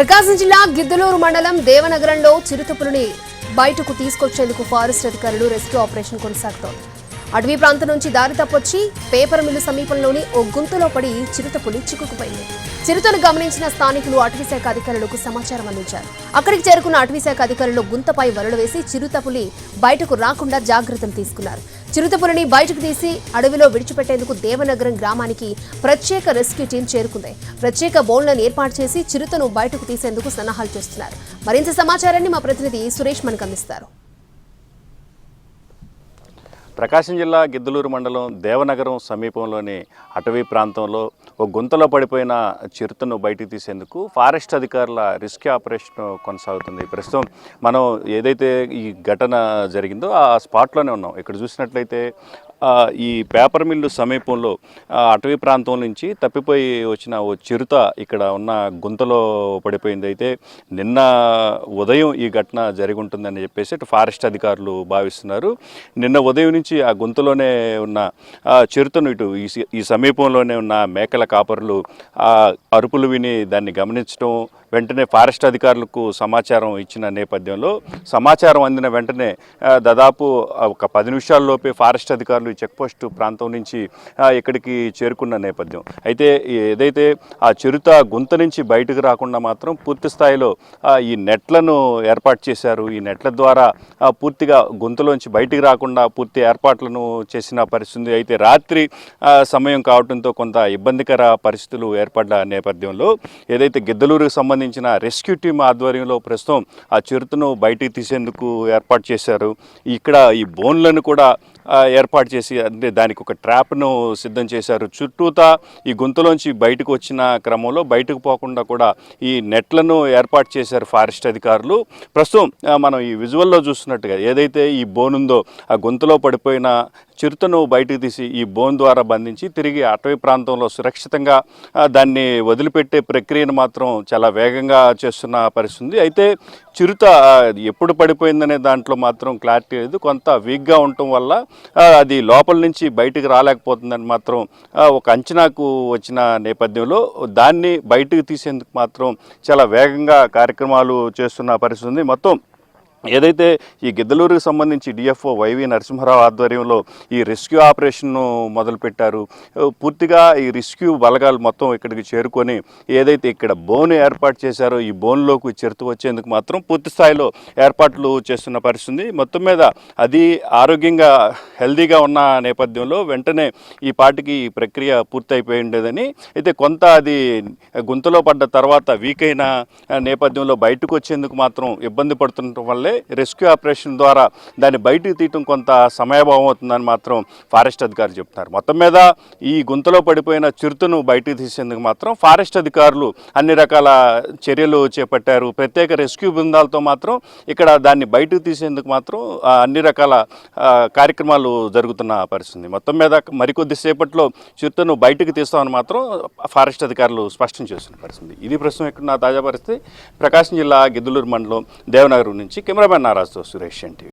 ప్రకాశం జిల్లా గిద్దలూరు మండలం దేవనగరంలో చిరుతపులిని బయటకు తీసుకొచ్చేందుకు ఫారెస్ట్ అధికారులు రెస్క్యూ ఆపరేషన్ కొనసాగుతోంది. అటవీ ప్రాంతం నుంచి దారి తప్పొచ్చి పేపర్ మిల్లు సమీపంలోని ఓ గుంతలో పడి చిరుతపులి చిక్కుకుపోయింది. చిరుతను గమనించిన స్థానికులు అటవీశాఖ అధికారులకు సమాచారం అందించారు. అక్కడికి చేరుకున్న అటవీశాఖ అధికారులు గుంతపై వలలు వేసి చిరుతపులి బయటకు రాకుండా జాగ్రత్తలు తీసుకున్నారు. చిరుతపులిని బయటకు తీసి అడవిలో విడిచిపెట్టేందుకు దేవనగరం గ్రామానికి ప్రత్యేక రెస్క్యూ టీం చేరుకుంది. ప్రత్యేక బోన్లను ఏర్పాటు చేసి చిరుతను బయటకు తీసేందుకు సన్నాహాలు చేస్తున్నారు. మరింత సమాచారాన్ని మా ప్రతినిధి సురేష్ మనకు అందిస్తారు. ప్రకాశం జిల్లా గిద్దలూరు మండలం దేవనగరం సమీపంలోని అటవీ ప్రాంతంలో ఒక గుంతలో పడిపోయిన చిరుతను బయటికి తీసేందుకు ఫారెస్ట్ అధికారుల రెస్క్యూ ఆపరేషన్ కొనసాగుతుంది. ప్రస్తుతం మనం ఏదైతే ఈ ఘటన జరిగిందో ఆ స్పాట్లోనే ఉన్నాం. ఇక్కడ చూసినట్లయితే ఈ పేపర్ మిల్లు సమీపంలో అటవీ ప్రాంతం నుంచి తప్పిపోయి వచ్చిన ఓ చిరుత ఇక్కడ ఉన్న గుంతలో పడిపోయింది. అయితే నిన్న ఉదయం ఈ ఘటన జరిగి ఉంటుందని చెప్పేసి ఇటు ఫారెస్ట్ అధికారులు భావిస్తున్నారు. నిన్న ఉదయం నుంచి ఆ గుంతలోనే ఉన్న చిరుతను ఇటు ఈ సమీపంలోనే ఉన్న మేకల కాపరులు అరుపులు విని దాన్ని గమనించడం, వెంటనే ఫారెస్ట్ అధికారులకు సమాచారం ఇచ్చిన నేపథ్యంలో సమాచారం అందిన వెంటనే దాదాపు ఒక 10 నిమిషాల్లోపే ఫారెస్ట్ అధికారులు ఈ చెక్పోస్ట్ ప్రాంతం నుంచి ఇక్కడికి చేరుకున్న నేపథ్యం. అయితే ఏదైతే ఆ చిరుత గుంత నుంచి బయటకు రాకుండా మాత్రం పూర్తి స్థాయిలో ఈ నెట్లను ఏర్పాటు చేశారు. ఈ నెట్ల ద్వారా పూర్తిగా గుంతలోంచి బయటికి రాకుండా పూర్తి ఏర్పాట్లను చేసిన పరిస్థితి. అయితే రాత్రి సమయం కావడంతో కొంత ఇబ్బందికర పరిస్థితులు ఏర్పడ్డ నేపథ్యంలో ఏదైతే గిద్దలూరుకు సంబంధించిన రెస్క్యూ టీమ్ ఆధ్వర్యంలో ప్రస్తుతం ఆ చిరుతను బయటికి తీసేందుకు ఏర్పాటు చేశారు. ఇక్కడ ఈ బోన్లను కూడా ఏర్పాటు చేసి అంటే దానికి ఒక ట్రాప్ను సిద్ధం చేశారు. చుట్టూతా ఈ గుంతలోంచి బయటకు వచ్చిన క్రమంలో బయటకు పోకుండా కూడా ఈ నెట్లను ఏర్పాటు చేశారు ఫారెస్ట్ అధికారులు. ప్రస్తుతం మనం ఈ విజువల్లో చూస్తున్నట్టుగా ఏదైతే ఈ బోన్ ఉందో ఆ గుంతలో పడిపోయిన చిరుతను బయటకు తీసి ఈ బోన్ ద్వారా బంధించి తిరిగి అటవీ ప్రాంతంలో సురక్షితంగా దాన్ని వదిలిపెట్టే ప్రక్రియను మాత్రం చాలా వేగంగా చేస్తున్న పరిస్థితి. అయితే చిరుత ఎప్పుడు పడిపోయిందనే దాంట్లో మాత్రం క్లారిటీ లేదు. కొంత వీక్గా ఉండటం వల్ల అది లోపల నుంచి బయటకు రాలేకపోతుందని మాత్రం ఒక అంచనాకు వచ్చిన నేపథ్యంలో దాన్ని బయటకు తీసేందుకు మాత్రం చాలా వేగంగా కార్యక్రమాలు చేస్తున్న పరిస్థితి. మొత్తం ఏదైతే ఈ గిద్దలూరుకు సంబంధించి డిఎఫ్ఓ వైవి నరసింహారావు ఆధ్వర్యంలో ఈ రెస్క్యూ ఆపరేషన్ను మొదలుపెట్టారు. పూర్తిగా ఈ రెస్క్యూ బలగాలు మొత్తం ఇక్కడికి చేరుకొని ఏదైతే ఇక్కడ బోన్ ఏర్పాటు చేశారో ఈ బోన్లోకి చిరుత వచ్చేందుకు మాత్రం పూర్తి స్థాయిలో ఏర్పాట్లు చేస్తున్న పరిస్థితి. మొత్తం మీద అది ఆరోగ్యంగా హెల్దీగా ఉన్న నేపథ్యంలో వెంటనే ఈ పాటికి ఈ ప్రక్రియ పూర్తయిపోయి ఉండేదని, అయితే కొంత అది గుంతలో పడ్డ తర్వాత వీక్ అయిన నేపథ్యంలో బయటకు వచ్చేందుకు మాత్రం ఇబ్బంది పడుతుండటం వల్లే రెస్క్యూ ఆపరేషన్ ద్వారా దాన్ని బయటకు తీయటం కొంత సమయభావం అవుతుందని మాత్రం ఫారెస్ట్ అధికారులు చెప్తున్నారు. మొత్తం మీద ఈ గుంతలో పడిపోయిన చిరుతను బయటకు తీసేందుకు మాత్రం ఫారెస్ట్ అధికారులు అన్ని రకాల చర్యలు చేపట్టారు. ప్రత్యేక రెస్క్యూ బృందాలతో మాత్రం ఇక్కడ దాన్ని బయటకు తీసేందుకు మాత్రం అన్ని రకాల కార్యక్రమాలు జరుగుతున్న పరిస్థితి. మొత్తం మీద మరికొద్ది సేపట్లో చిరుతను బయటకు తీస్తామని మాత్రం ఫారెస్ట్ అధికారులు స్పష్టం చేస్తున్న పరిస్థితి. ఇది ప్రస్తుతం ఇక్కడ నా తాజా పరిస్థితి. ప్రకాశం జిల్లా గిద్దలూరు మండలం దేవనగరం నుంచి కెమెరామెన్ నారాజుతో సురేష్ ఎన్టీవీ.